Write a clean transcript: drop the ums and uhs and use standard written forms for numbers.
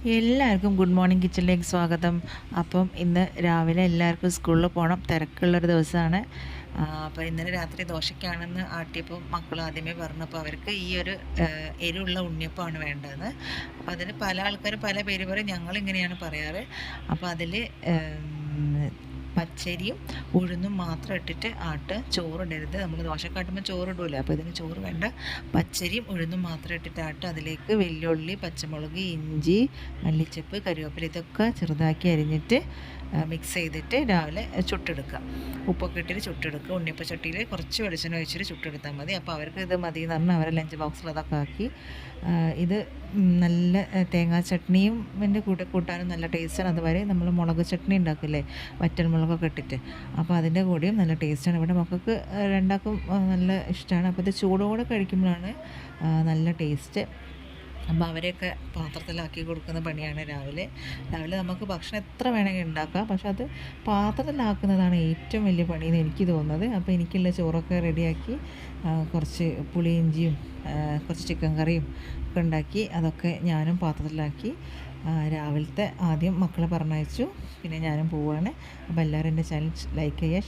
എല്ലാവർക്കും good morning കിച്ചണിലേക്ക് സ്വാഗതം. അപ്പം ഇന്ന് രാവിലെ എല്ലാവർക്കും സ്കൂളിൽ പോകണം, തിരക്കുള്ളൊരു ദിവസമാണ്. അപ്പോൾ ഇന്നലെ രാത്രി ദോശയ്ക്കാണെന്ന് ആട്ടിയപ്പോൾ മക്കൾ ആദ്യമേ പറഞ്ഞു. അപ്പോൾ അവർക്ക് ഈ ഒരു എരിവുള്ള ഉണ്ണിയപ്പമാണ് വേണ്ടത്. അപ്പോൾ അതിന് പല ആൾക്കാരും പല പേര് പറയും, ഞങ്ങളിങ്ങനെയാണ് പറയാറ്. അപ്പോൾ അതിൽ പച്ചരിയും ഉഴുന്നും മാത്രം ഇട്ടിട്ട് ചോറിടരുത്. നമ്മൾ ദോശക്കാട്ടുമ്പോൾ ചോറിടൂല, അപ്പോൾ ഇതിന് ചോറ് വേണ്ട. പച്ചരിയും ഉഴുന്നും മാത്രം ഇട്ടിട്ട് അതിലേക്ക് വെല്ലുള്ളി, പച്ചമുളക്, ഇഞ്ചി, മല്ലിച്ചപ്പ്, കരിവേപ്പില ഇതൊക്കെ ചെറുതാക്കി അരിഞ്ഞിട്ട് മിക്സ് ചെയ്തിട്ട് രാവിലെ ചുട്ടെടുക്കുക. ഉപ്പൊക്കെ ഇട്ടിട്ട് ചുട്ടെടുക്കുക. ഉണ്ണിയപ്പച്ചട്ടിയിൽ കുറച്ച് വെളിച്ചെണ്ണ ഒഴിച്ചിട്ട് ചുട്ടെടുത്താൽ മതി. അപ്പോൾ അവർക്ക് ഇത് മതി എന്ന് പറഞ്ഞാൽ അവരെ ലഞ്ച് ബോക്സിൽ അതൊക്കെ ആക്കി. ഇത് നല്ല തേങ്ങാ ചട്നിയും എൻ്റെ കൂടെ കൂട്ടാനും നല്ല ടേസ്റ്റാണ്. അതുവരെ നമ്മൾ മുളക് ചട്നി ഉണ്ടാക്കില്ലേ, വറ്റൽമുളകൊക്കെ ഇട്ടിട്ട്, അപ്പോൾ അതിൻ്റെ കൂടെയും നല്ല ടേസ്റ്റാണ്. ഇവിടെ മക്കൾക്ക് രണ്ടാക്കും നല്ല ഇഷ്ടമാണ്. അപ്പോൾ ഇത് ചൂടോടെ കഴിക്കുമ്പോഴാണ് നല്ല ടേസ്റ്റ്. അപ്പോൾ അവരെയൊക്കെ പാത്രത്തിലാക്കി കൊടുക്കുന്ന പണിയാണ് രാവിലെ. നമുക്ക് ഭക്ഷണം എത്ര വേണമെങ്കിൽ ഉണ്ടാക്കാം, പക്ഷെ അത് പാത്രത്തിലാക്കുന്നതാണ് ഏറ്റവും വലിയ പണിയെന്ന് എനിക്ക് തോന്നുന്നത്. അപ്പോൾ എനിക്കുള്ള ചോറൊക്കെ റെഡിയാക്കി കുറച്ച് പുളിയിഞ്ചിയും കുറച്ച് ചിക്കൻ കറിയും ഒക്കെ ഉണ്ടാക്കി അതൊക്കെ ഞാനും പാത്രത്തിലാക്കി രാവിലത്തെ ആദ്യം മക്കളെ പറഞ്ഞയച്ചു, പിന്നെ ഞാനും പോവുകയാണ്. അപ്പോൾ എല്ലാവരും എൻ്റെ ചാനൽ ലൈക്ക് ചെയ്യുക.